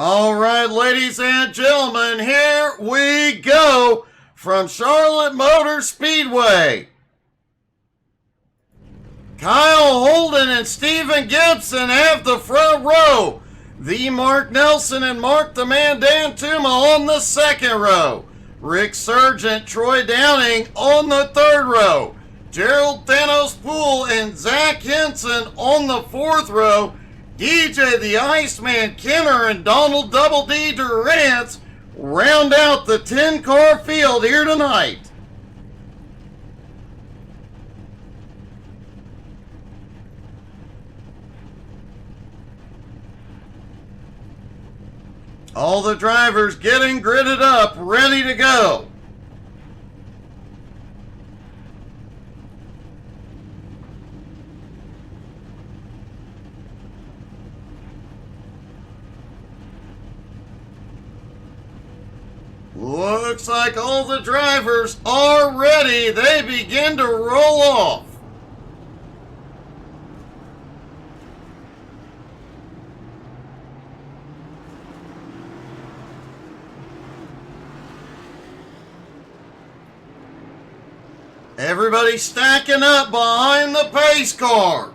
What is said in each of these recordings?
All right, ladies and gentlemen, here we go from Charlotte Motor Speedway. Kyle Holden and Steven Gibson have the front row. The Mark Nelson and Mark the Man Dan Tuma on the second row. Rick Sargent, Troy Downing on the third row. Gerald Thanos Poole and Zach Henson on the fourth row. DJ the Iceman Kenner and Donald Double D Durant round out the 10-car field here tonight. All the drivers getting gridded up, ready to go. Looks like all the drivers are ready. They begin to roll off. Everybody stacking up behind the pace car.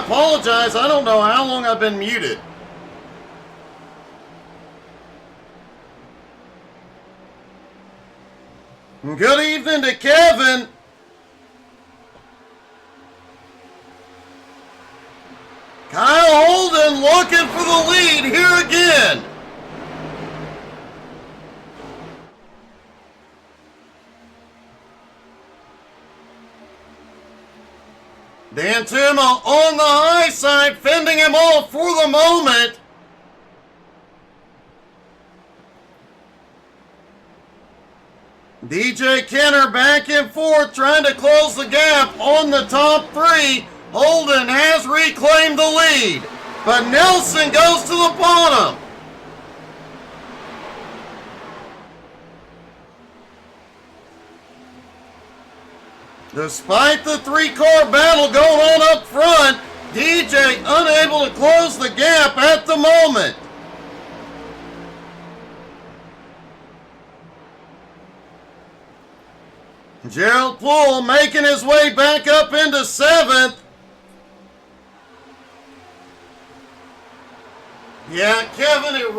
apologize. I don't know how long I've been muted. Good evening to Kevin. Kyle Holden looking for the lead here again. Dan Tuma on the high side, fending him off for the moment. DJ Kenner back and forth trying to close the gap on the top three. Holden has reclaimed the lead, but Nelson goes to the bottom. Despite the three-car battle going on up front, DJ unable to close the gap at the moment. Gerald Poole making his way back up into seventh. Yeah, Kevin, it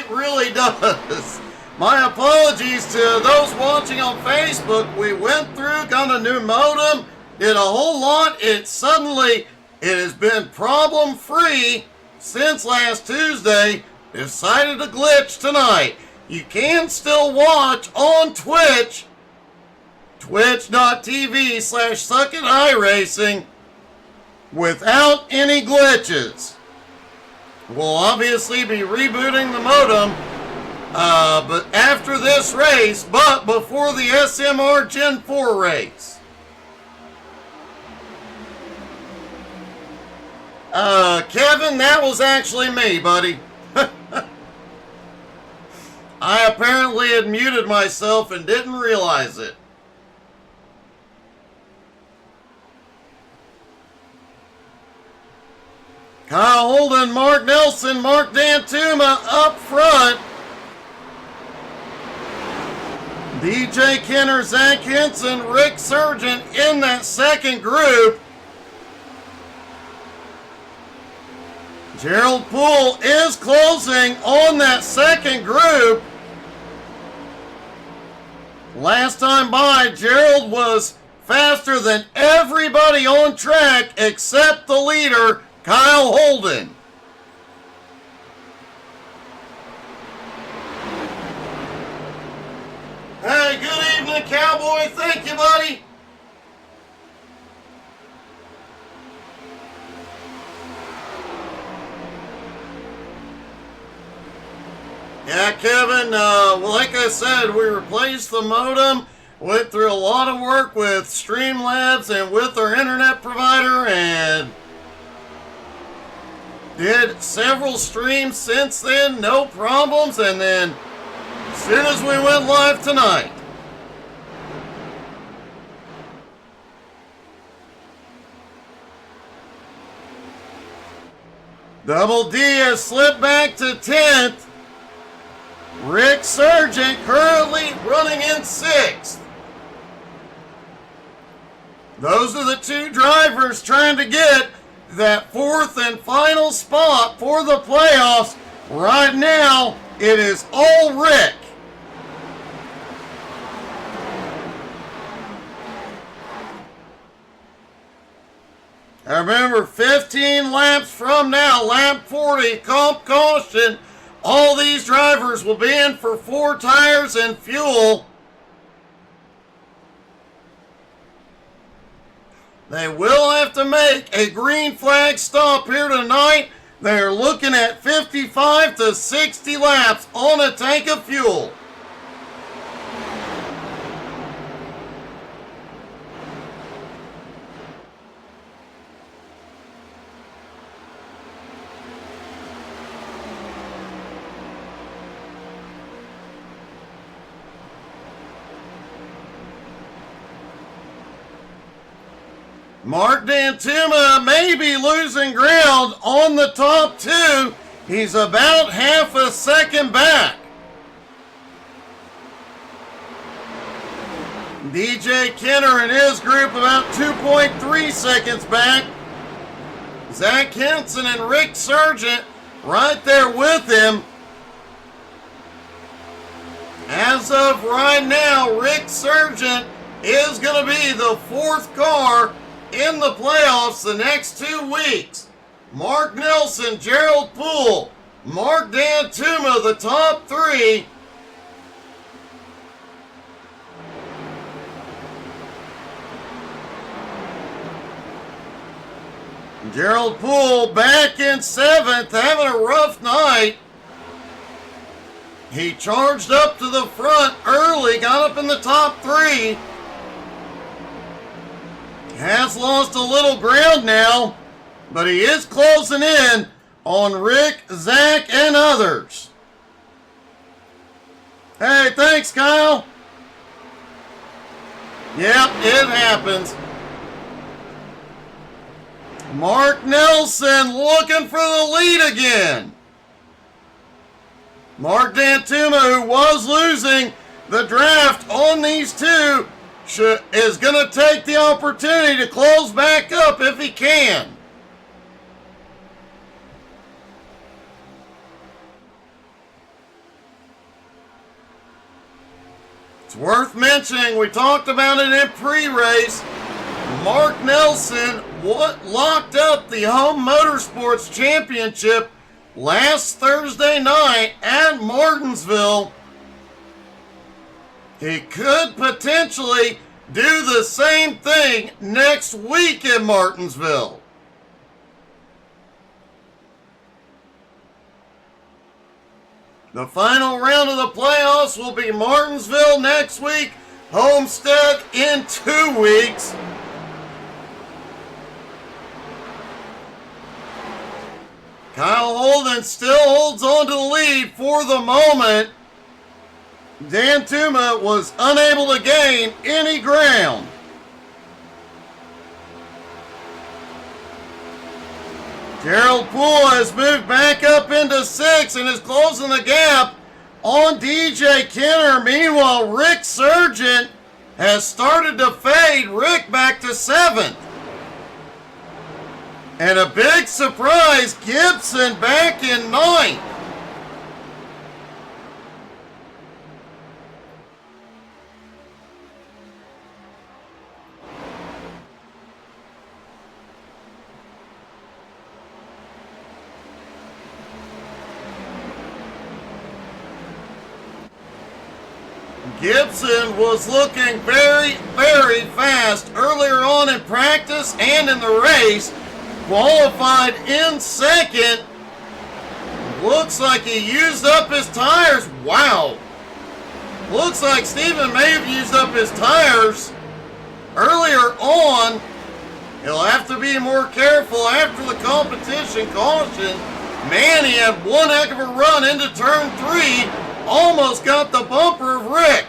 really does. My apologies to those watching on Facebook. We went through, got a new modem, did a whole lot. It has been problem-free since last Tuesday. Decided to glitch tonight. You can still watch on Twitch, twitch.tv/suckitiRacing without any glitches. We'll obviously be rebooting the modem, but after this race, but before the SMR Gen 4 race. Kevin, that was actually me, buddy. I apparently had muted myself and didn't realize it. Kyle Holden, Mark Nelson, Mark Dan Tuma up front. DJ Kenner, Zach Henson, Rick Sargent in that second group. Gerald Poole is closing on that second group. Last time by, Gerald was faster than everybody on track except the leader, Kyle Holden. Hey, good evening, Cowboy. Thank you, buddy. Yeah, Kevin, like I said, we replaced the modem, went through a lot of work with Streamlabs and with our internet provider, and did several streams since then, no problems, and then as soon as we went live tonight. Double D has slipped back to 10th. Rick Sargent currently running in 6th. Those are the two drivers trying to get that 4th and final spot for the playoffs. Right now, it is all Rick. I remember 15 laps from now, lap 40, comp caution. All these drivers will be in for 4 tires and fuel. They will have to make a green flag stop here tonight. They're looking at 55 to 60 laps on a tank of fuel. Mark Dan Tuma may be losing ground on the top 2. He's about half a second back. DJ Kenner and his group about 2.3 seconds back. Zach Henson and Rick Sargent right there with him. As of right now, Rick Sargent is going to be the 4th car in the playoffs the next 2 weeks. Mark Nelson, Gerald Poole, Mark Dantuma, the top 3. Gerald Poole back in 7th, having a rough night. He charged up to the front early, got up in the top 3. Has lost a little ground now, but he is closing in on Rick, Zach, and others. Hey, thanks, Kyle. Yep, it happens. Mark Nelson looking for the lead again. Mark Dantuma, who was losing the draft on these 2, is going to take the opportunity to close back up if he can. It's worth mentioning, we talked about it in pre-race, Mark Nelson locked up the Home Motorsports Championship last Thursday night at Martinsville. He could potentially do the same thing next week in Martinsville. The final round of the playoffs will be Martinsville next week, Homestead in 2 weeks. Kyle Holden still holds on to the lead for the moment. Dantuma was unable to gain any ground. Gerald Poole has moved back up into 6th and is closing the gap on DJ Kenner. Meanwhile, Rick Sargent has started to fade Rick back to 7th. And a big surprise, Gibson back in 9th. Gibson was looking very, very fast earlier on in practice and in the race. Qualified in 2nd. Looks like he used up his tires. Wow. Looks like Steven may have used up his tires earlier on. He'll have to be more careful after the competition caution. Man, he had one heck of a run into turn 3. Almost got the bumper of Rick.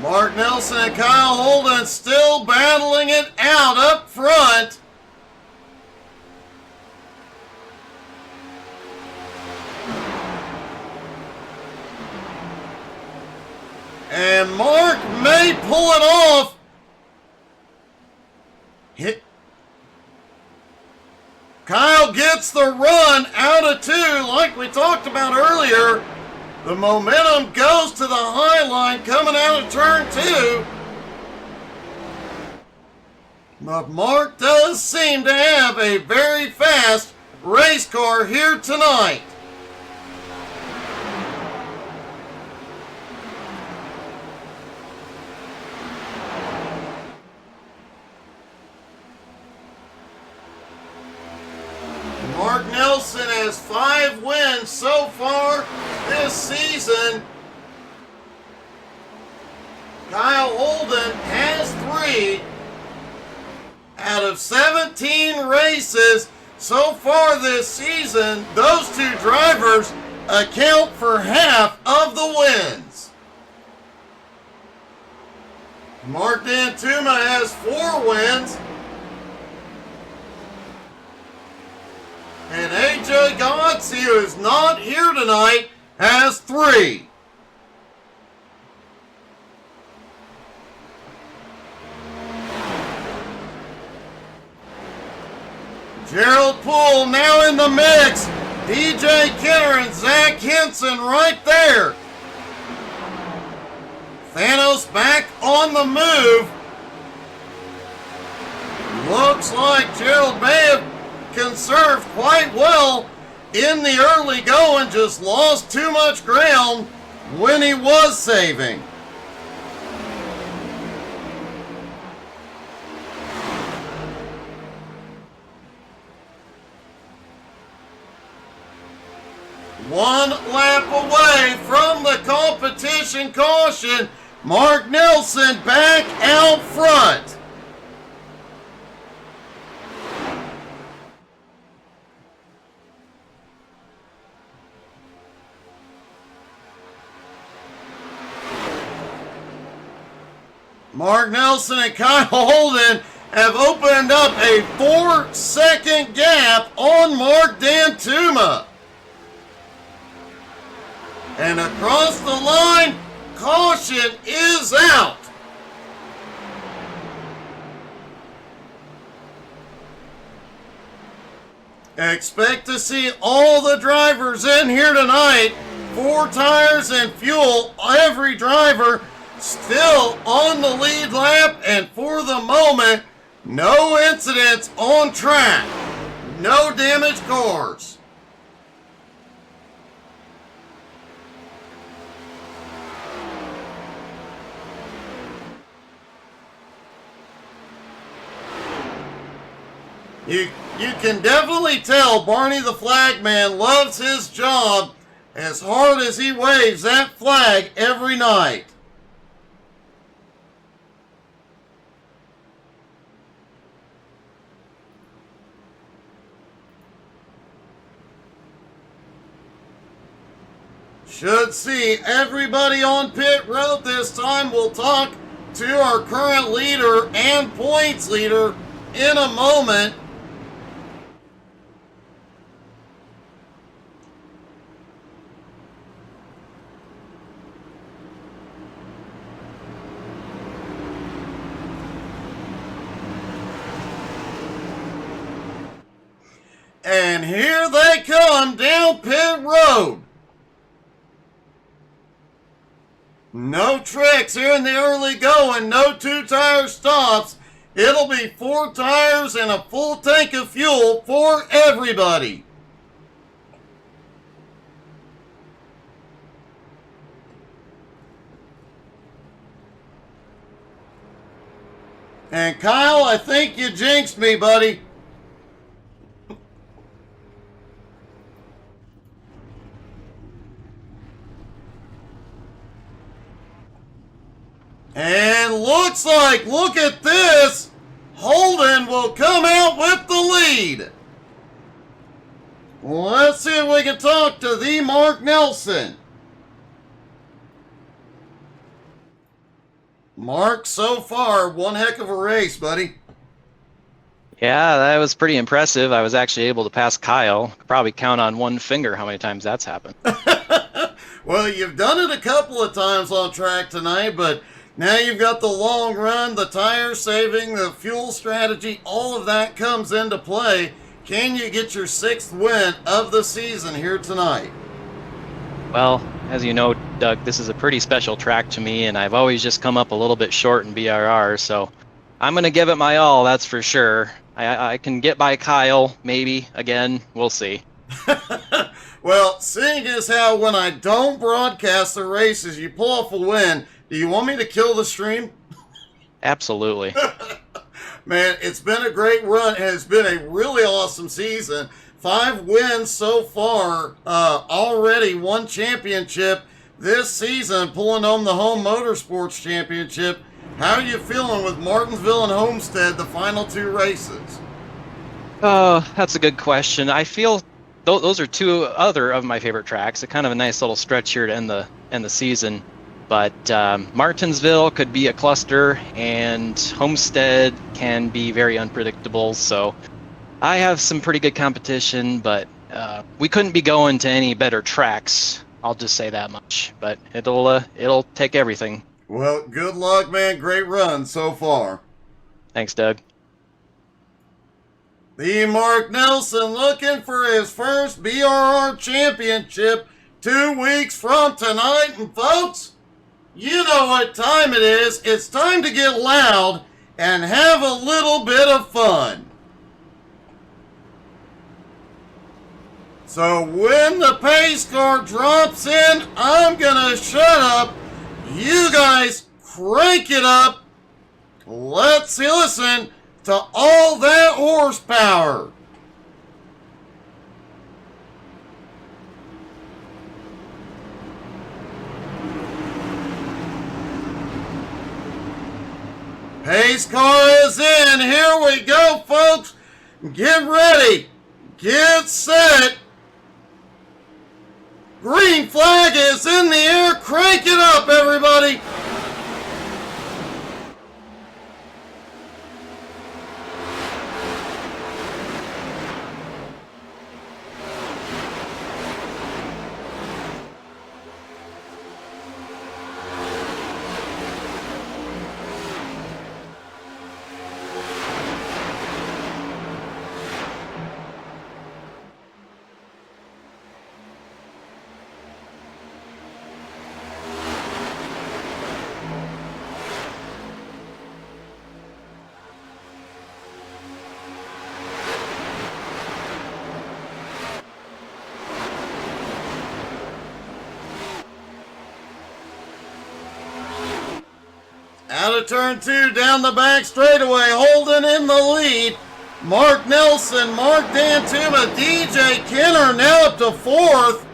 Mark Nelson and Kyle Holden still battling it out up front. And Mark may pull it off. Kyle gets the run out of 2 like we talked about earlier. The momentum goes to the high line coming out of turn 2. But Mark does seem to have a very fast race car here tonight. Mark Nelson has 5 wins so far this season. Kyle Holden has 3 out of 17 races so far this season. Those 2 drivers account for half of the wins. Mark Dantuma has 4 wins. And AJ Gotzi, who is not here tonight, has 3. Gerald Poole now in the mix. DJ Kenner and Zach Henson right there. Thanos back on the move. Looks like Gerald may have conserved quite well in the early going, just lost too much ground when he was saving. One lap away from the competition caution. Mark Nelson back out front. Mark Nelson and Kyle Holden have opened up a 4-second gap on Mark Dantuma. And across the line, caution is out. Expect to see all the drivers in here tonight. 4 tires and fuel. Every driver still on the lead lap, and for the moment, no incidents on track. No damaged cars. You can definitely tell Barney the Flagman loves his job as hard as he waves that flag every night. Should see everybody on pit road this time. We'll talk to our current leader and points leader in a moment. And here they come down pit road. No tricks here in the early going. No 2-tire stops. It'll be 4 tires and a full tank of fuel for everybody. And Kyle, I think you jinxed me, buddy. And looks like, look at this, Holden will come out with the lead. Let's see if we can talk to the Mark Nelson. Mark, so far, one heck of a race, buddy. Yeah, that was pretty impressive. I was actually able to pass Kyle. Could probably count on one finger how many times that's happened. Well, you've done it a couple of times on track tonight, but now you've got the long run, the tire saving, the fuel strategy, all of that comes into play. Can you get your 6th win of the season here tonight? Well, as you know, Doug, this is a pretty special track to me, and I've always just come up a little bit short in BRR, so I'm going to give it my all, that's for sure. I can get by Kyle, maybe, again, we'll see. Well, seeing as how when I don't broadcast the races, you pull off a win, do you want me to kill the stream? Absolutely. Man, it's been a great run, and it's been a really awesome season. 5 wins so far, already 1 championship this season, pulling home the Home Motorsports Championship. How are you feeling with Martinsville and Homestead, the final 2 races? Oh, that's a good question. I feel those are 2 other of my favorite tracks. A kind of a nice little stretch here to end the season. But Martinsville could be a cluster, and Homestead can be very unpredictable. So I have some pretty good competition, but we couldn't be going to any better tracks I'll just say that much. But it'll take everything. Well, good luck, man. Great run so far. Thanks, Doug. The Mark Nelson looking for his first BRR championship 2 weeks from tonight. And folks, you know what time it is. It's time to get loud and have a little bit of fun. So when the pace car drops in, I'm gonna shut up. You guys crank it up. Let's listen to all that horsepower. Pace car is in. Here we go, folks. Get ready. Get set. Green flag is in the air. Crank it up, everybody. Out of turn 2, down the back straightaway, Holden in the lead. Mark Nelson, Mark Dantuma, DJ Kenner now up to 4th.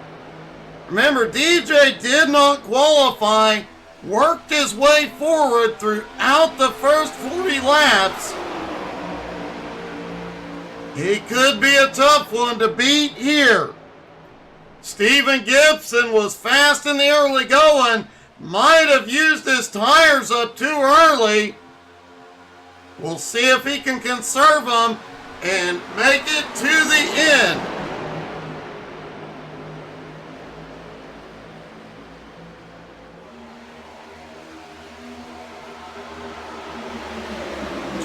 Remember, DJ did not qualify, worked his way forward throughout the first 40 laps. He could be a tough one to beat here. Stephen Gibson was fast in the early going. Might have used his tires up too early. We'll see if he can conserve them and make it to the end.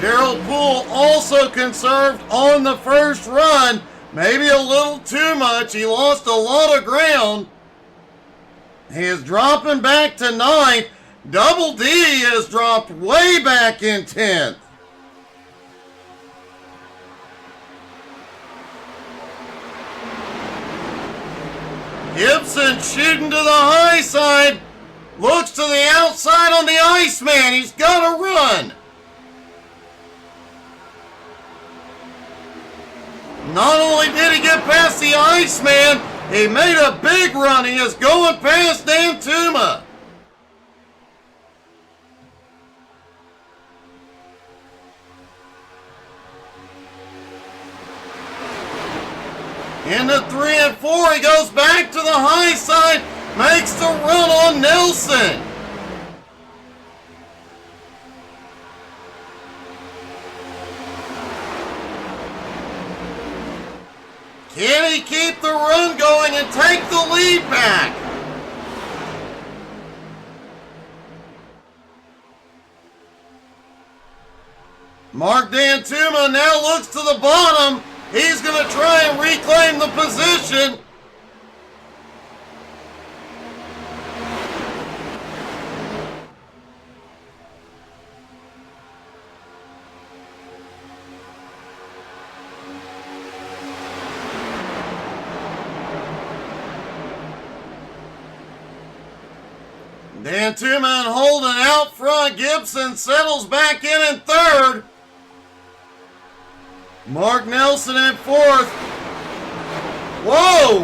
Gerald Poole also conserved on the first run. Maybe a little too much. He lost a lot of ground. He is dropping back to 9th. Double D has dropped way back in 10th. Gibson shooting to the high side. Looks to the outside on the Iceman. He's got to run. Not only did he get past the Iceman, he made a big run. He is going past Dantuma. Into 3 and 4, he goes back to the high side, makes the run on Nelson. Can he keep the run going and take the lead back? Mark Dantuma now looks to the bottom. He's going to try and reclaim the position. Dantuma and Holden out front. Gibson settles back in 3rd. Mark Nelson in 4th. Whoa!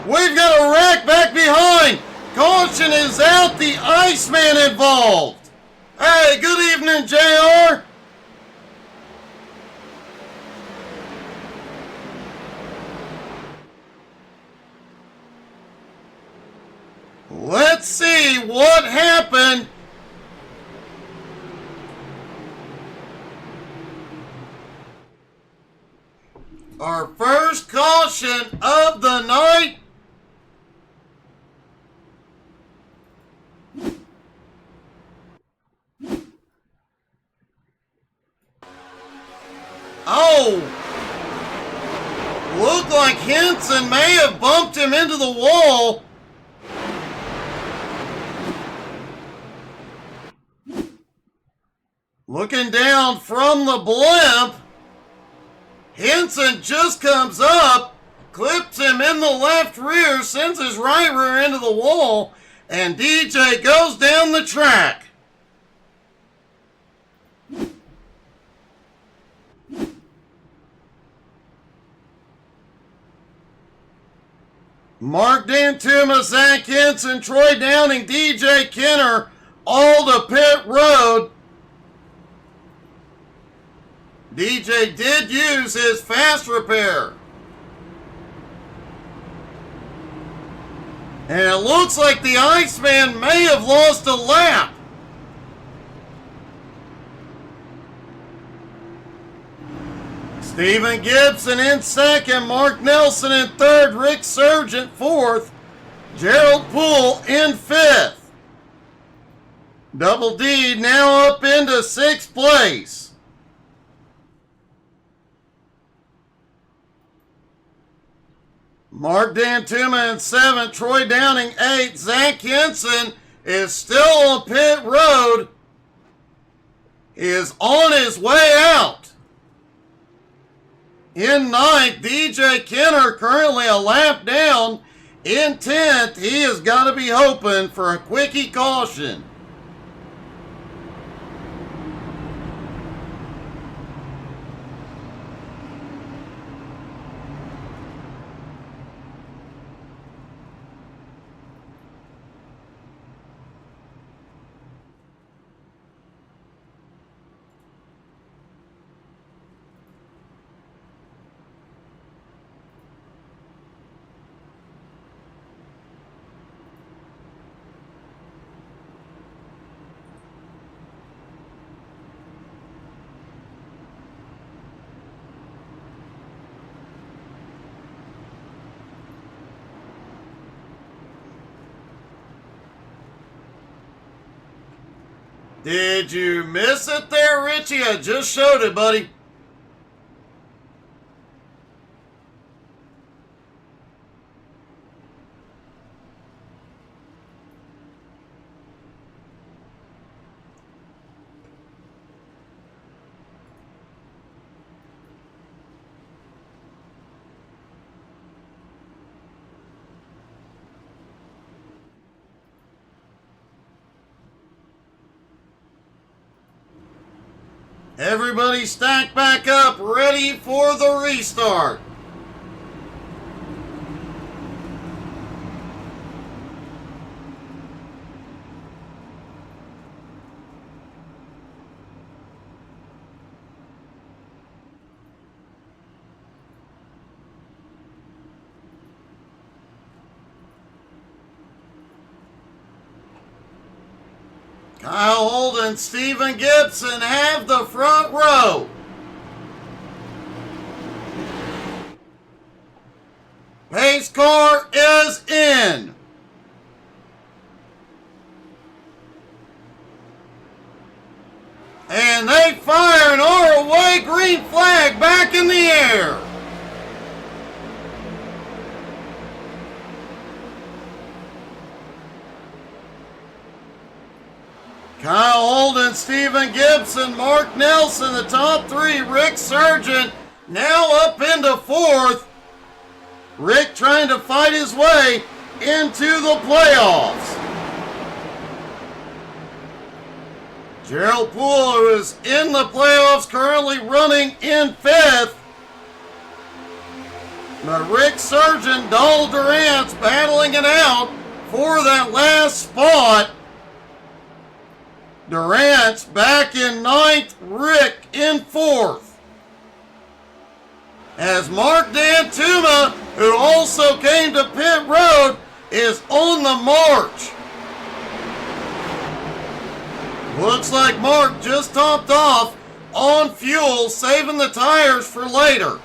We've got a wreck back behind. Caution is out. The Iceman involved. Hey, good evening, JR. Let's see what happened. Our first caution of the night. Oh! Looked like Henson may have bumped him into the wall. Looking down from the blimp, Henson just comes up, clips him in the left rear, sends his right rear into the wall, and DJ goes down the track. Mark Dantuma, Zach Henson, Troy Downing, DJ Kenner, all to pit road. DJ did use his fast repair. And it looks like the Iceman may have lost a lap. Stephen Gibson in second, Mark Nelson in third, Rick Sargent fourth, Gerald Poole in fifth. Double D now up into sixth place. Mark Dantuma in seventh, Troy Downing eighth, Zach Henson is still on pit road. He is on his way out. In ninth, DJ Kenner currently a lap down. In 10th, he has got to be hoping for a quickie caution. Did you miss it there, Richie? I just showed it, buddy. Everybody stack back up, ready for the restart. Kyle Holden, Stephen Gibson have the front row. Pace car is in. And they fire an ROA green flag back in the air. Kyle Holden, Stephen Gibson, Mark Nelson, the top three. Rick Sargent now up into fourth. Rick trying to fight his way into the playoffs. Gerald Poole, who is in the playoffs, currently running in fifth. But Rick Sargent, Donald Durant's battling it out for that last spot. Durant's back in ninth, Rick in fourth. As Mark Dantuma, who also came to pit road, is on the march. Looks like Mark just topped off on fuel, saving the tires for later.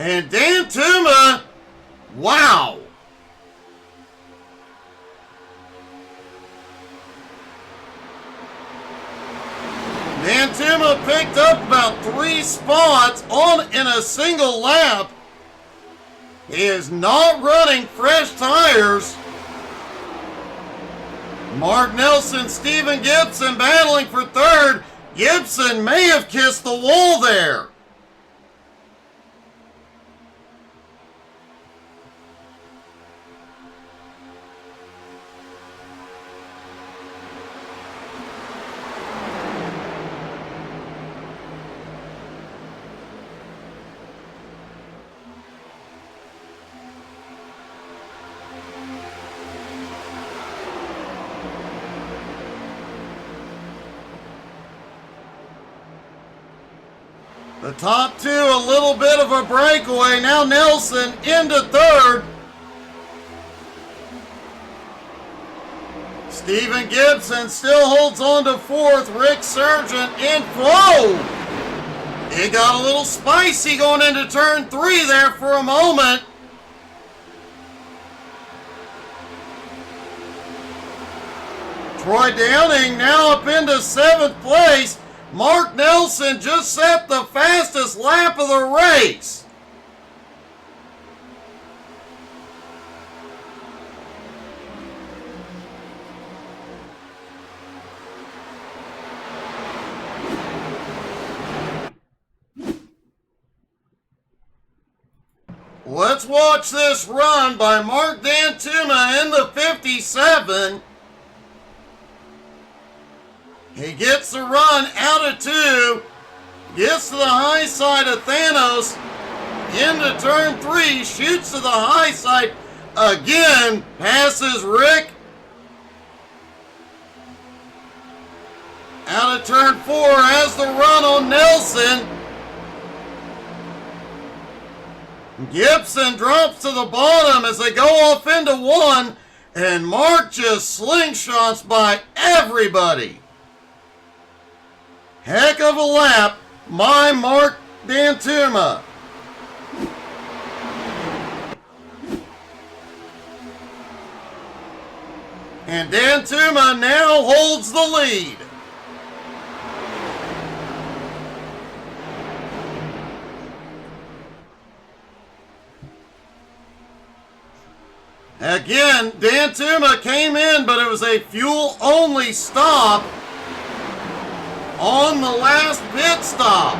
And Dan Tuma, wow. Dan Tuma picked up about 3 spots in a single lap. He is not running fresh tires. Mark Nelson, Stephen Gibson battling for third. Gibson may have kissed the wall there. The top 2, a little bit of a breakaway. Now Nelson into third. Stephen Gibson still holds on to fourth. Rick Sargent in. Whoa! It got a little spicy going into turn 3 there for a moment. Troy Downing now up into 7th place. Mark Nelson just set the fastest lap of the race. Let's watch this run by Mark Dantuma in the 57. He gets the run out of 2, gets to the high side of Thanos, into turn 3, shoots to the high side, again, passes Rick. Out of turn 4, has the run on Nelson. Gibson drops to the bottom as they go off into 1, and Mark just slingshots by everybody. Heck of a lap, my Mark Dantuma. And Dantuma now holds the lead. Again, Dantuma came in, but it was a fuel-only stop on the last pit stop.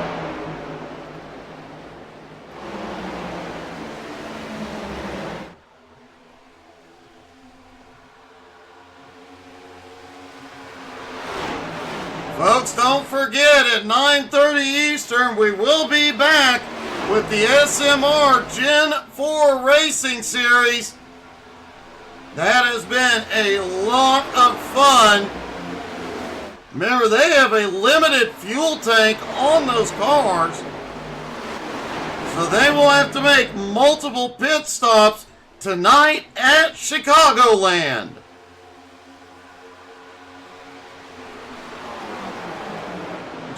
Folks, don't forget at 9:30 Eastern, we will be back with the SMR Gen 4 Racing Series. That has been a lot of fun. Remember, they have a limited fuel tank on those cars, so they will have to make multiple pit stops tonight at Chicagoland.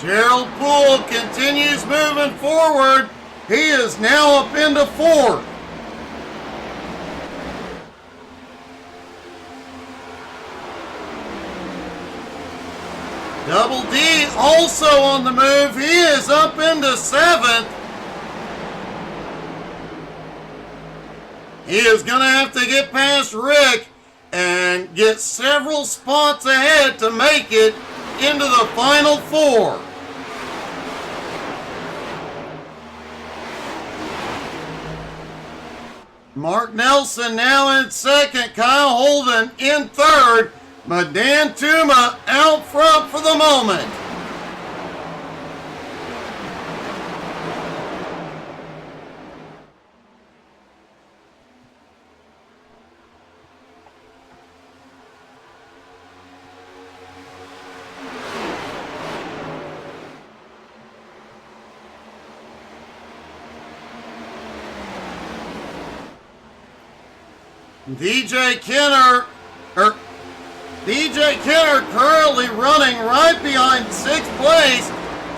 Gerald Poole continues moving forward. He is now up into 4th. Double D also on the move. He is up into 7th. He is going to have to get past Rick and get several spots ahead to make it into the final 4. Mark Nelson now in 2nd. Kyle Holden in 3rd. But Dantuma out front for the moment. DJ Kenner currently running right behind 6th place.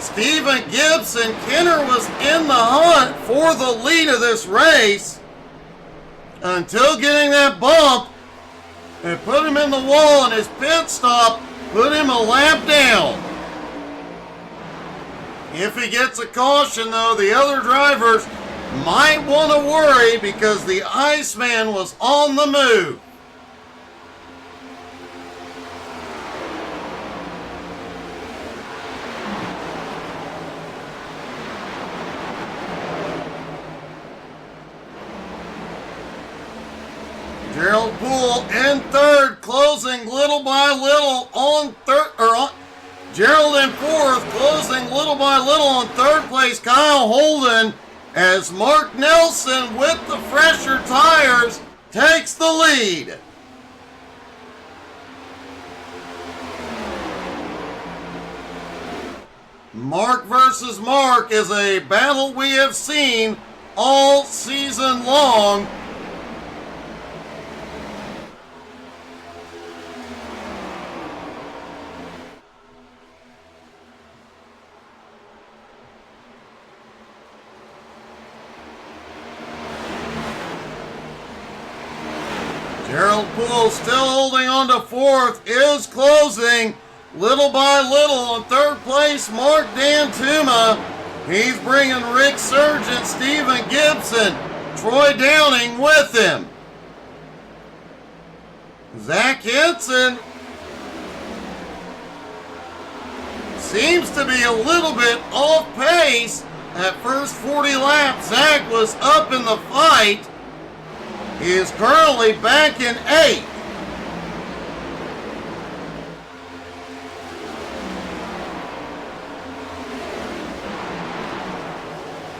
Stephen Gibson, Kenner was in the hunt for the lead of this race until getting that bump. It put him in the wall, and his pit stop put him a lap down. If he gets a caution, though, the other drivers might want to worry because the Iceman was on the move. Gerald Poole in third, closing little by little on third, Gerald in fourth, closing little by little on third place. Kyle Holden, as Mark Nelson with the fresher tires takes the lead. Mark versus Mark is a battle we have seen all season long. Gerald Poole still holding on to fourth, is closing little by little on third place. Mark Dantuma, he's bringing Rick Sargent, Stephen Gibson, Troy Downing with him. Zach Henson seems to be a little bit off pace. At first 40 laps, Zach was up in the fight. He is currently back in 8th.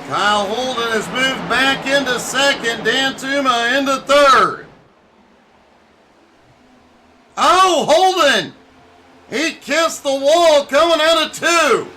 Kyle Holden has moved back into 2nd, Dan Tuma into 3rd. Oh, Holden! He kissed the wall coming out of 2.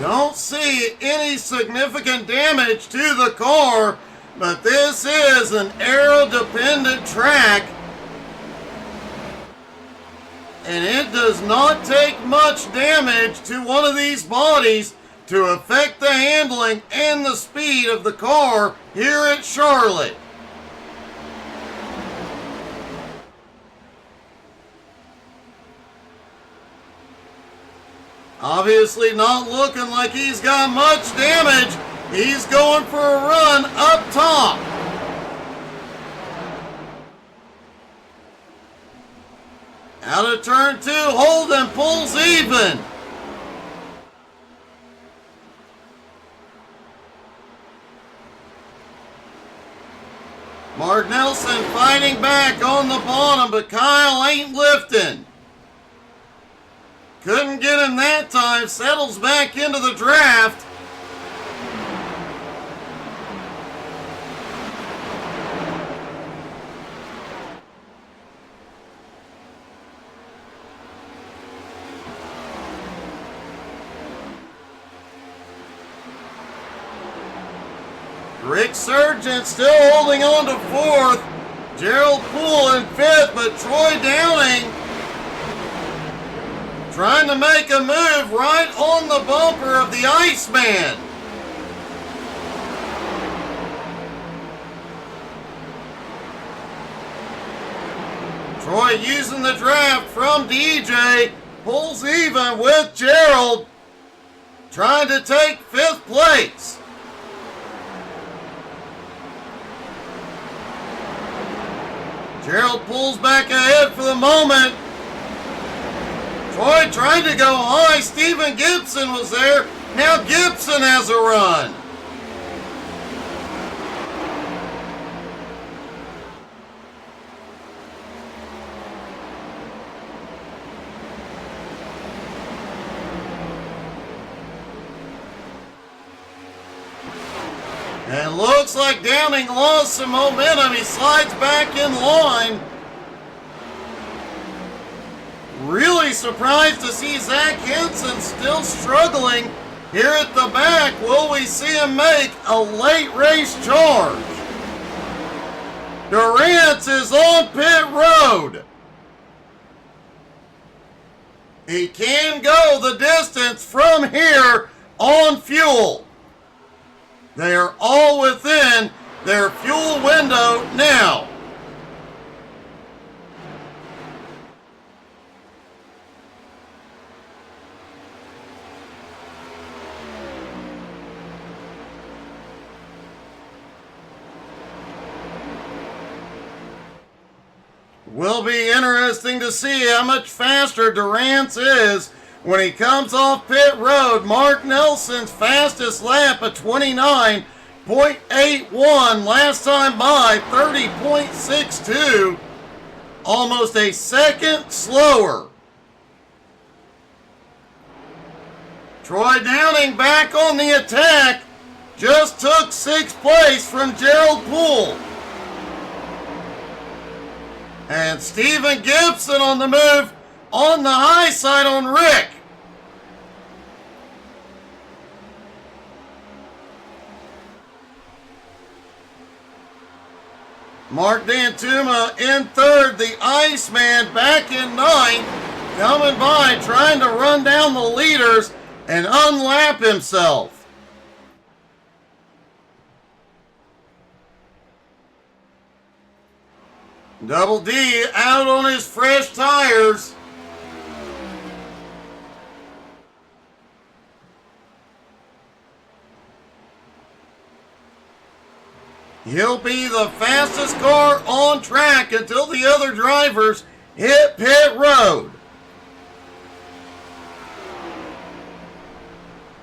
Don't see any significant damage to the car, but this is an aero-dependent track, and it does not take much damage to one of these bodies to affect the handling and the speed of the car here at Charlotte. Obviously not looking like he's got much damage. He's going for a run up top. Out of turn 2, Holden pulls even. Mark Nelson fighting back on the bottom, but Kyle ain't lifting. Couldn't get him that time, settles back into the draft. Rick Sargent still holding on to 4th. Gerald Poole in 5th, but Troy Downing trying to make a move right on the bumper of the Iceman. Troy using the draft from DJ, pulls even with Gerald, trying to take 5th place. Gerald pulls back ahead for the moment. Troy trying to go high. Stephen Gibson was there. Now Gibson has a run. And looks like Downing lost some momentum. He slides back in line. Really surprised to see Zach Henson still struggling here at the back. Will we see him make a late race charge? Durant is on pit road. He can go the distance from here on fuel. They are all within their fuel window now. Will be interesting to see how much faster Durant is when he comes off pit road. Mark Nelson's fastest lap at 29.81. Last time by 30.62. Almost a second slower. Troy Downing back on the attack. Just took 6th place from Gerald Poole. And Stephen Gibson on the move on the high side on Rick. Mark D'Antuma in 3rd. The Iceman back in 9th. Coming by, trying to run down the leaders and unlap himself. Double D out on his fresh tires. He'll be the fastest car on track until the other drivers hit pit road.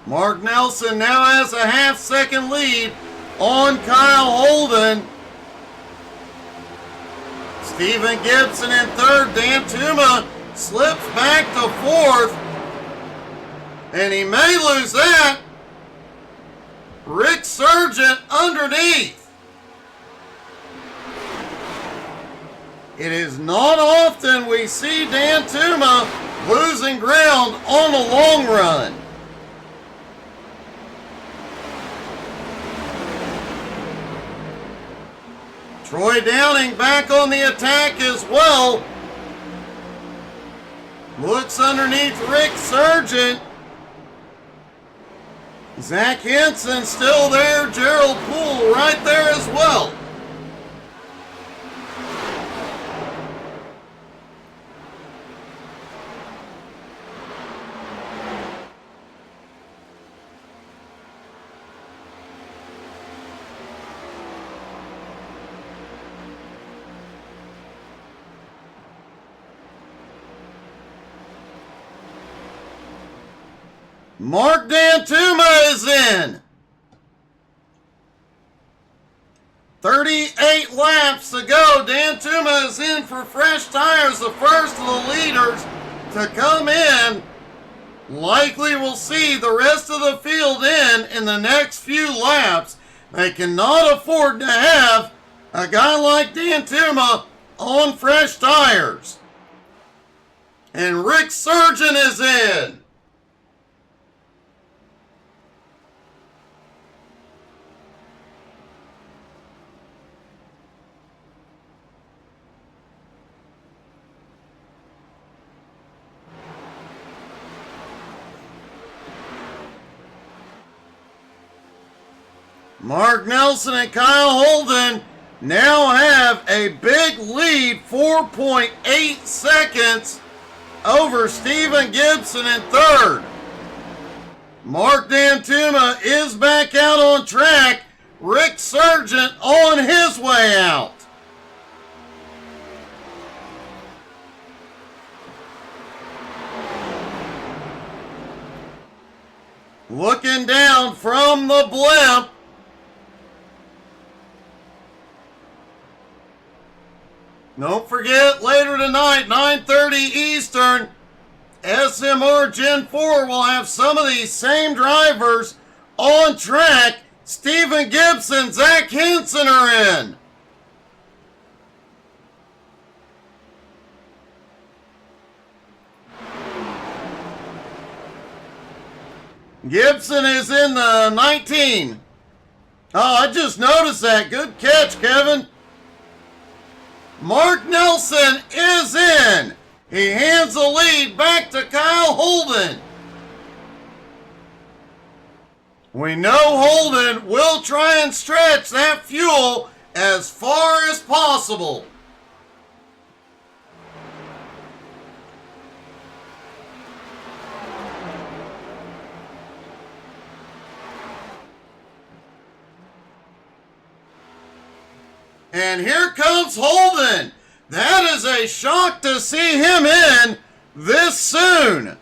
Mark Nelson now has a half-second lead on Kyle Holden. Stephen Gibson in 3rd. D'Antuma slips back to 4th. And he may lose that. Rick Sargent underneath. It is not often we see D'Antuma losing ground on a long run. Troy Downing back on the attack as well. Looks underneath Rick Sargent. Zach Henson still there. Gerald Poole right there as well. Mark D'Antuma is in. 38 laps to go. D'Antuma is in for fresh tires, the first of the leaders to come in. Likely we'll see the rest of the field in the next few laps. They cannot afford to have a guy like D'Antuma on fresh tires. And Rick Sargent is in. Mark Nelson and Kyle Holden now have a big lead, 4.8 seconds over Stephen Gibson in 3rd. Mark D'Antuma is back out on track. Rick Sargent on his way out. Looking down from the blimp. Don't forget, later tonight, 9:30 Eastern, SMR Gen 4 will have some of these same drivers on track. Stephen Gibson, Zach Henson are in. Gibson is in the 19. Oh, I just noticed that. Good catch, Kevin. Mark Nelson is in. He hands the lead back to Kyle Holden. We know Holden will try and stretch that fuel as far as possible. And here comes Holden. That is a shock to see him in this soon.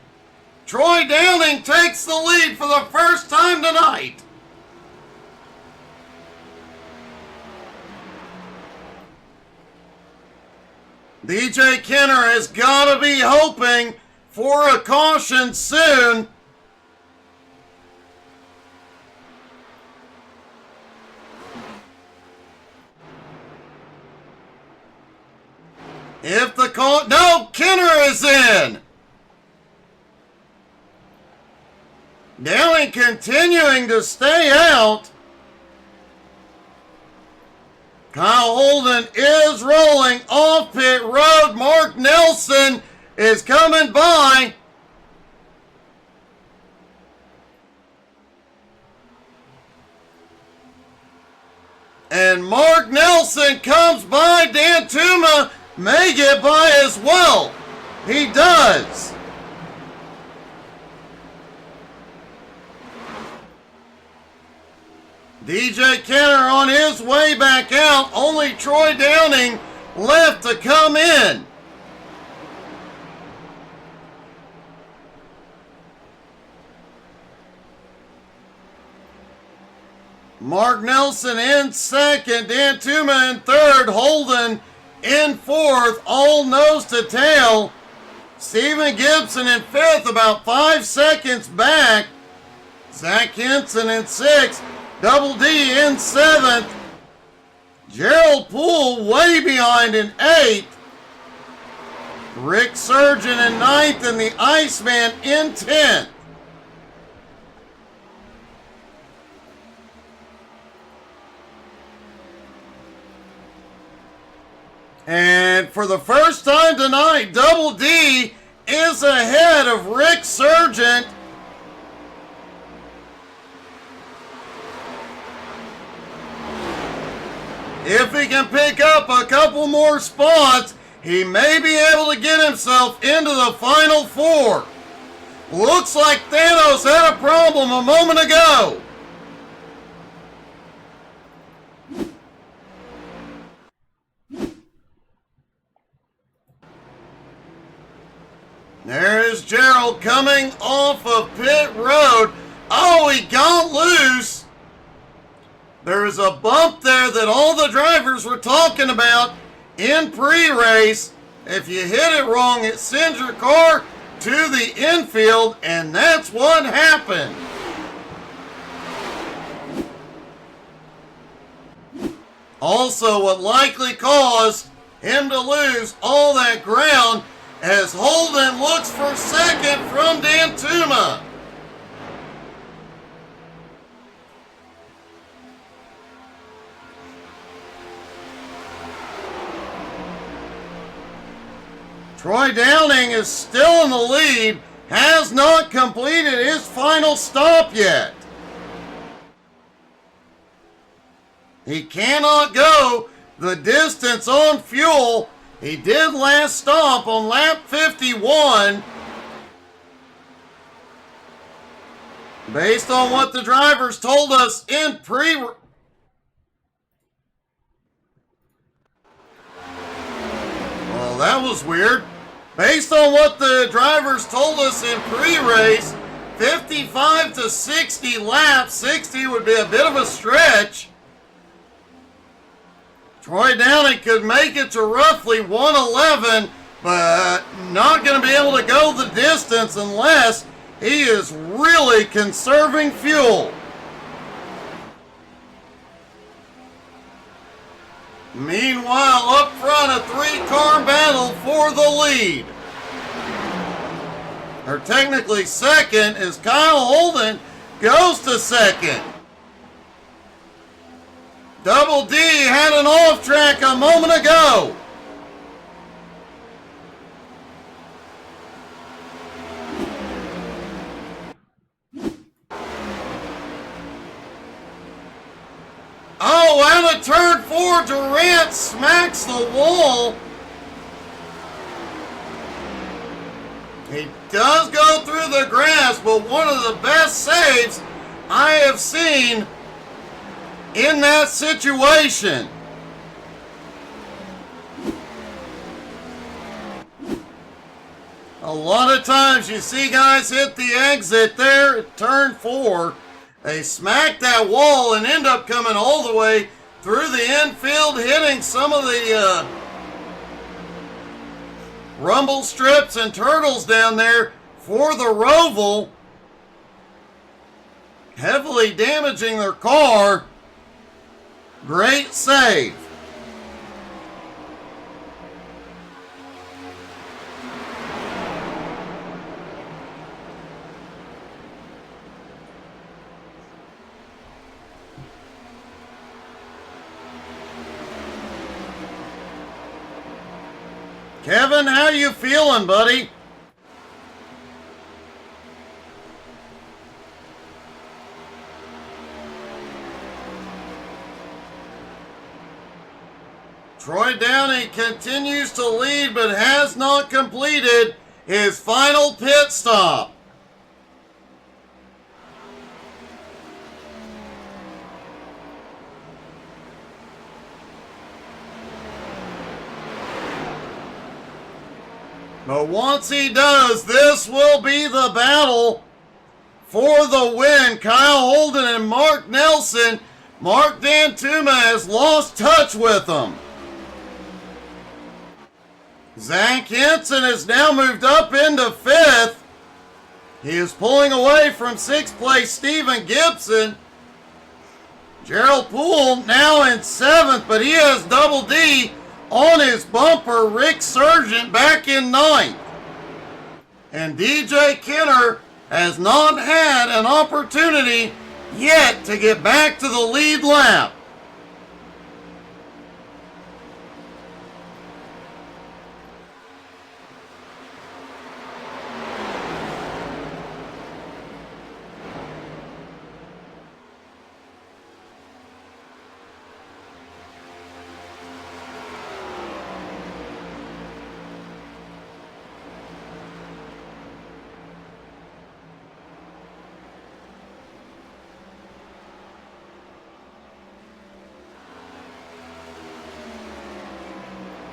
Troy Downing takes the lead for the first time tonight. DJ Kenner has got to be hoping for a caution soon. If the call, no, Kenner is in. Downing continuing to stay out. Kyle Holden is rolling off pit road. Mark Nelson is coming by. And Mark Nelson comes by. Dan Tuma may get by as well. He does. DJ Kenner on his way back out. Only Troy Downing left to come in. Mark Nelson in second. Dan Tuma in third. Holden in fourth. All nose to tail. Stephen Gibson in fifth, about 5 seconds back. Zach Henson in sixth. Double D in seventh. Gerald Poole way behind in eighth. Rick Surgeon in ninth and the Iceman in 10th. And for the first time tonight, Double D is ahead of Rick Surgeon. If he can pick up a couple more spots, he may be able to get himself into the Final Four. Looks like Thanos had a problem a moment ago. There is Gerald coming off of pit road. Oh, he got loose. There was a bump there that all the drivers were talking about in pre-race. If you hit it wrong, it sends your car to the infield, and that's what happened. Also, what likely caused him to lose all that ground as Holden looks for second from Dan Tuma. Troy Downing is still in the lead, has not completed his final stop yet. He cannot go the distance on fuel. He did last stop on lap 51. Based on what the drivers told us in Well, that was weird. Based on what the drivers told us in pre-race, 55 to 60 laps, 60 would be a bit of a stretch. Troy Downing could make it to roughly 111, but not going to be able to go the distance unless he is really conserving fuel. Meanwhile, up front, a three-car battle for the lead. Or technically second is Kyle Holden goes to second. Double D had an off track a moment ago. Oh, out of turn 4, Durant smacks the wall. He does go through the grass, but one of the best saves I have seen in that situation. A lot of times you see guys hit the exit there at turn 4. They smack that wall and end up coming all the way through the infield, hitting some of the rumble strips and turtles down there for the Roval, heavily damaging their car. Great save. Kevin, how you feeling, buddy? Troy Downey continues to lead but has not completed his final pit stop. But once he does, this will be the battle for the win. Kyle Holden and Mark Nelson. Mark Dantuma has lost touch with them. Zach Henson has now moved up into 5th. He is pulling away from 6th place Stephen Gibson. Gerald Poole now in 7th, but he has Double D on his bumper. Rick Sargent back in 9th. And DJ Kenner has not had an opportunity yet to get back to the lead lap.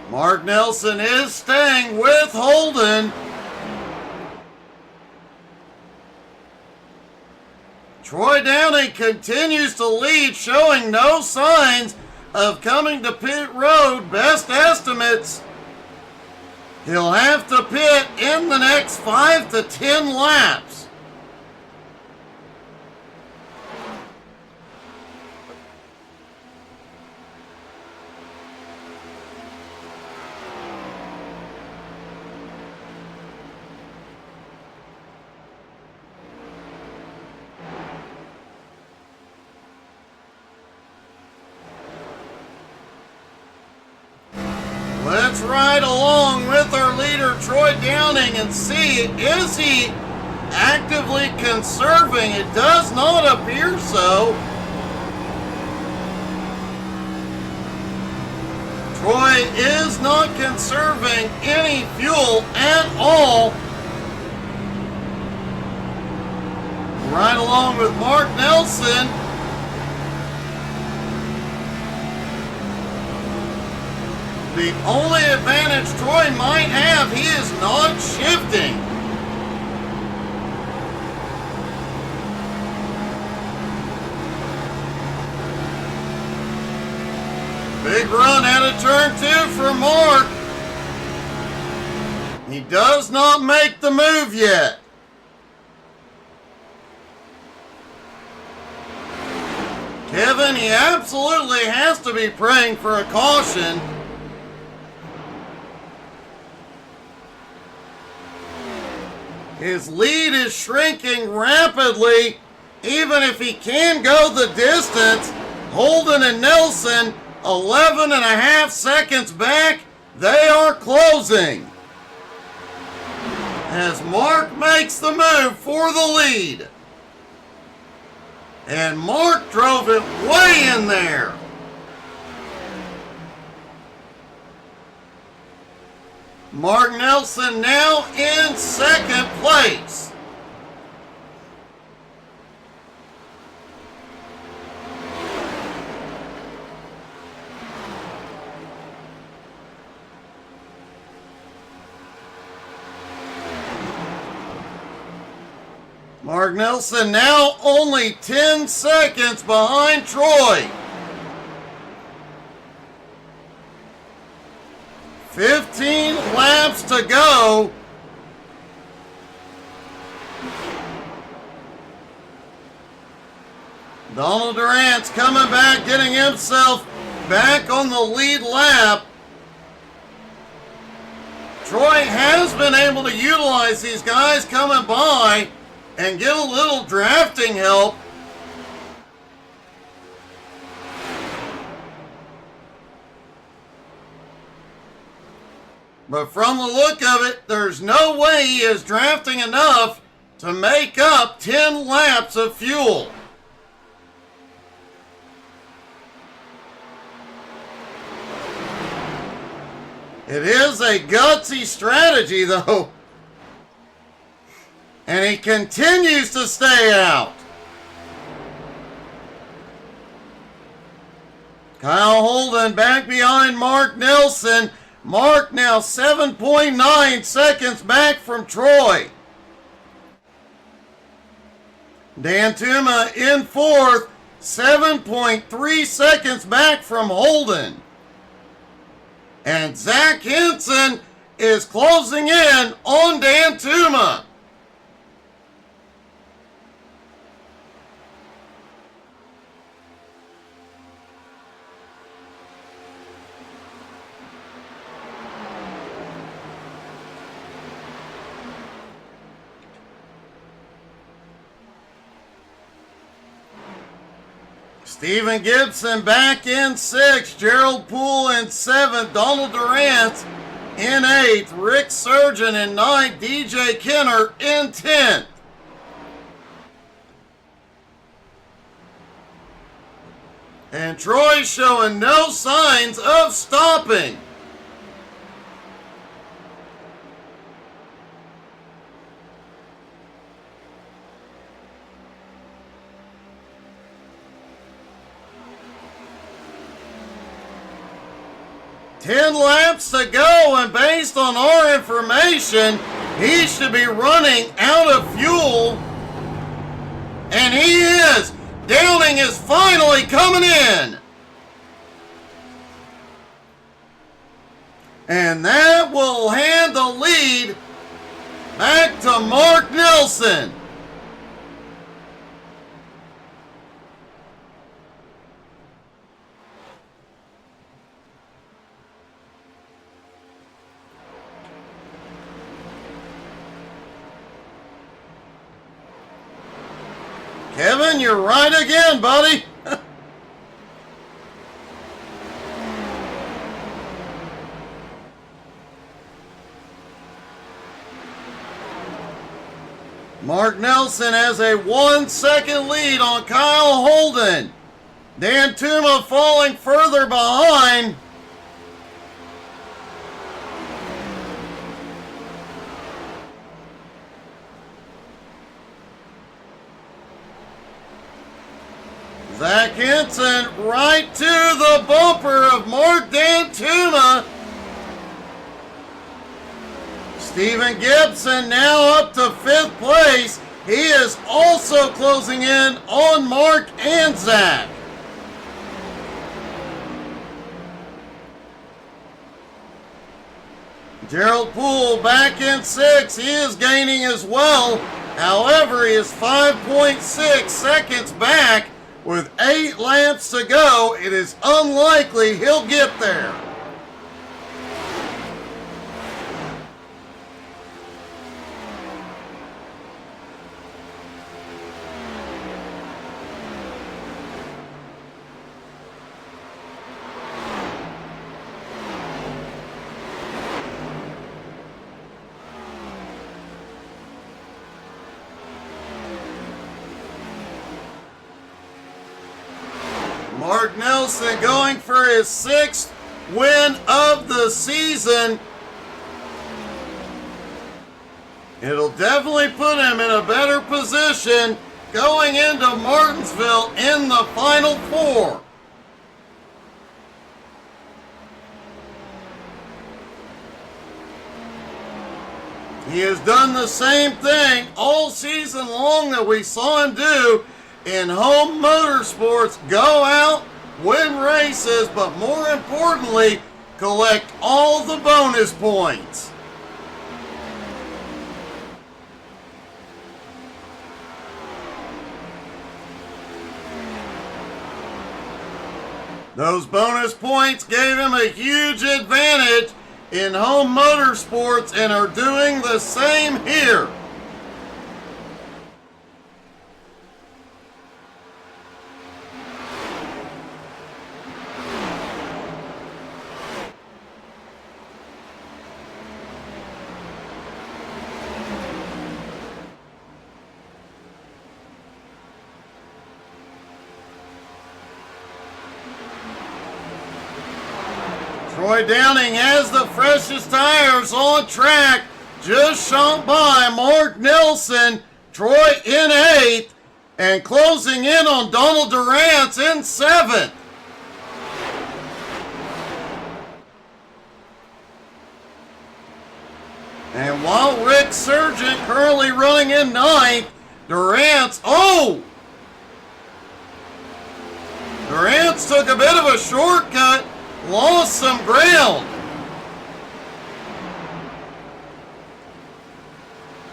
Mark Nelson is staying with Holden. Troy Downey continues to lead, showing no signs of coming to pit road. Best estimates, he'll have to pit in the next 5 to 10 laps. Let's ride along with our leader, Troy Downing, and see, is he actively conserving? It does not appear so. Troy is not conserving any fuel at all. Right along with Mark Nelson. The only advantage Troy might have, he is not shifting. Big run out of turn 2 for Mark. He does not make the move yet. Kevin, he absolutely has to be praying for a caution. His lead is shrinking rapidly Even if he can go the distance, Holden and Nelson 11 and a half seconds back. They are closing as Mark makes the move for the lead. And Mark drove it way in there. Mark Nelson now in second place. Mark Nelson now only 10 seconds behind Troy. 15 laps to go. Donald Durant's coming back, getting himself back on the lead lap. Troy has been able to utilize these guys coming by and get a little drafting help. But from the look of it, there's no way he is drafting enough to make up 10 laps of fuel. It is a gutsy strategy, though. And he continues to stay out. Kyle Holden back behind Mark Nelson. Mark now 7.9 seconds back from Troy. Dan Tuma in fourth, 7.3 seconds back from Holden. And Zach Henson is closing in on Dan Tuma. Stephen Gibson back in sixth, Gerald Poole in seventh, Donald Durant in eighth, Rick Surgeon in ninth, DJ Kenner in 10th. And Troy showing no signs of stopping. Ten laps to go, and based on our information, he should be running out of fuel. And he is. Downing is finally coming in. And that will hand the lead back to Mark Nelson. Kevin, you're right again, buddy. Mark Nelson has a 1 second lead on Kyle Holden. Dan Tuma falling further behind. Zach Henson right to the bumper of Mark Dan Tuma. Stephen Gibson now up to fifth place. He is also closing in on Mark and Zach. Gerald Poole back in sixth. He is gaining as well. However, he is 5.6 seconds back. With 8 laps to go, it is unlikely he'll get there. Mark Nelson going for his 6th win of the season. It'll definitely put him in a better position going into Martinsville in the Final Four. He has done the same thing all season long that we saw him do in home motorsports. Go out, win races, but more importantly, collect all the bonus points. Those bonus points gave him a huge advantage in home motorsports and are doing the same here. Troy Downing has the freshest tires on track, just shot by Mark Nelson. Troy in 8th, and closing in on Donald Durant's in 7th. And while Rick Sargent currently running in 9th, Durant's took a bit of a shortcut, lost some ground.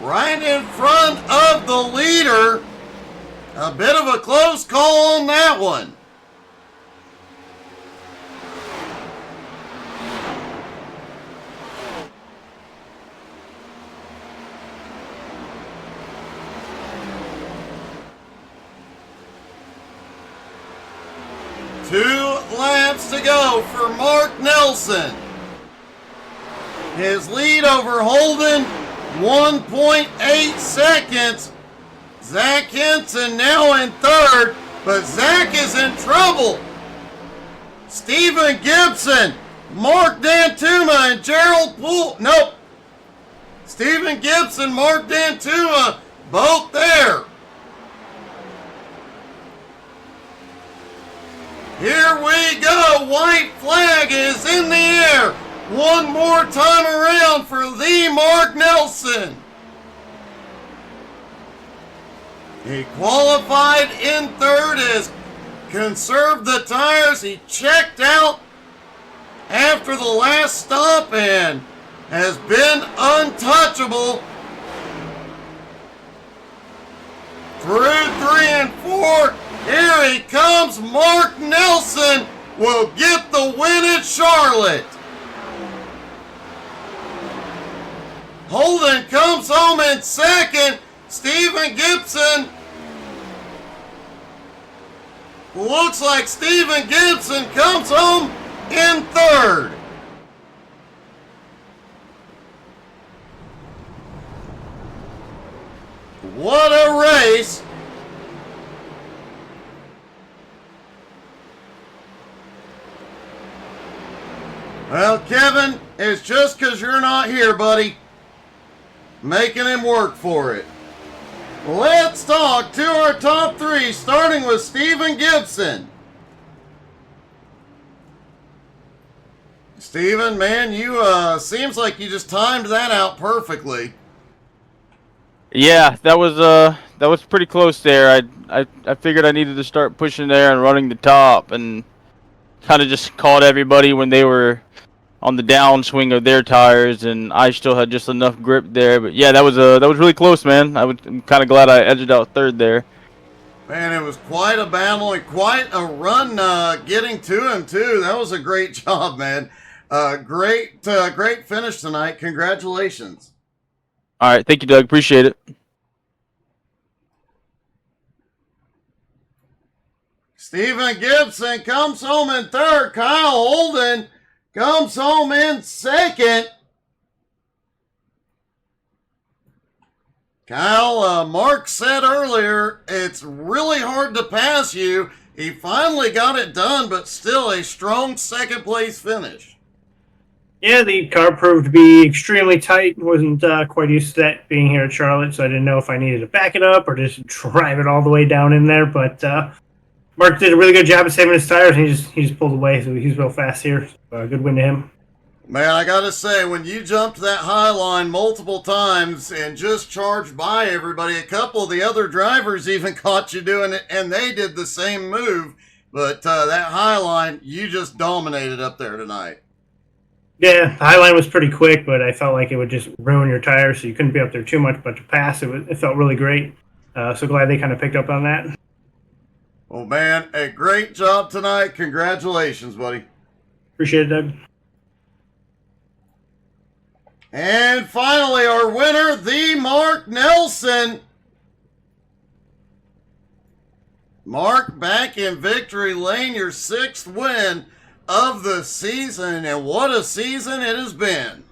Right in front of the leader. A bit of a close call on that one. Two laps to go for Mark Nelson. His lead over Holden, 1.8 seconds. Zach Henson now in 3rd, but Zach is in trouble. Stephen Gibson, Mark Dantuma, and Gerald Poole. Nope. Stephen Gibson, Mark Dantuma, both there. Here we go. White flag is in the air. One more time around for the Mark Nelson. He qualified in 3rd, has conserved the tires. He checked out after the last stop and has been untouchable through 3 and 4. Here he comes. Mark Nelson will get the win at Charlotte. Holden comes home in 2nd. Stephen Gibson. Looks like Stephen Gibson comes home in 3rd. What a race. Well, Kevin, it's just because you're not here, buddy. Making him work for it. Let's talk to our top 3, starting with Stephen Gibson. Stephen, man, you seems like you just timed that out perfectly. Yeah, that was pretty close there. I figured I needed to start pushing there and running the top, and kind of just caught everybody when they were on the downswing of their tires, and I still had just enough grip there. But yeah, that was really close, man. I'm kind of glad I edged out 3rd there. Man, it was quite a battle and quite a run getting to him too. That was a great job, man. Great finish tonight. Congratulations. All right, thank you, Doug. Appreciate it. Stephen Gibson comes home in 3rd. Kyle Holden comes home in 2nd. Kyle, Mark said earlier, it's really hard to pass you. He finally got it done, but still a strong second place finish. Yeah, the car proved to be extremely tight. Wasn't quite used to that being here at Charlotte, so I didn't know if I needed to back it up or just drive it all the way down in there. But Mark did a really good job of saving his tires, and he just pulled away, so he's real fast here. Good win to him. Man, I gotta say, when you jumped that high line multiple times and just charged by everybody, a couple of the other drivers even caught you doing it, and they did the same move. But that high line, you just dominated up there tonight. Yeah, the high line was pretty quick, but I felt like it would just ruin your tires, so you couldn't be up there too much. But to pass, it felt really great. So glad they kind of picked up on that. Well, man, a great job tonight. Congratulations, buddy. Appreciate it, Doug. And finally, our winner, the Mark Nelson. Mark, back in victory lane, your 6th win of the season, and what a season it has been.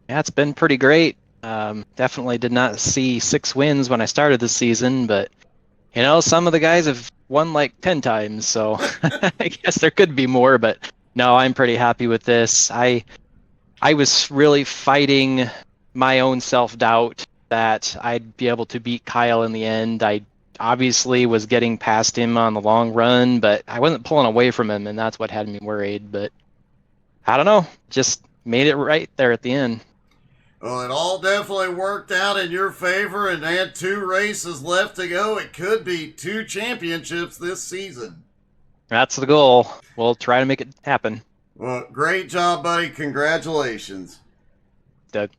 Yeah, it's been pretty great. Definitely did not see 6 wins when I started the season, but you know, some of the guys have won like 10 times, so I guess there could be more, but no, I'm pretty happy with this. I was really fighting my own self-doubt that I'd be able to beat Kyle in the end. I obviously was getting past him on the long run, but I wasn't pulling away from him, and that's what had me worried. But I don't know, just made it right there at the end. Well, it all definitely worked out in your favor, and they had 2 races left to go. It could be 2 championships this season. That's the goal. We'll try to make it happen. Well, great job, buddy. Congratulations. Doug.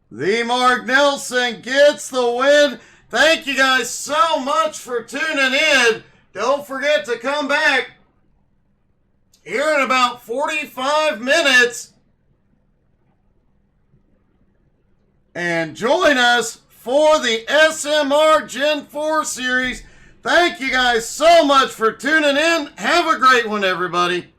The Mark Nelson gets the win. Thank you guys so much for tuning in. Don't forget to come back here in about 45 minutes and join us for the SMR Gen 4 series. Thank you guys so much for tuning in. Have a great one, everybody.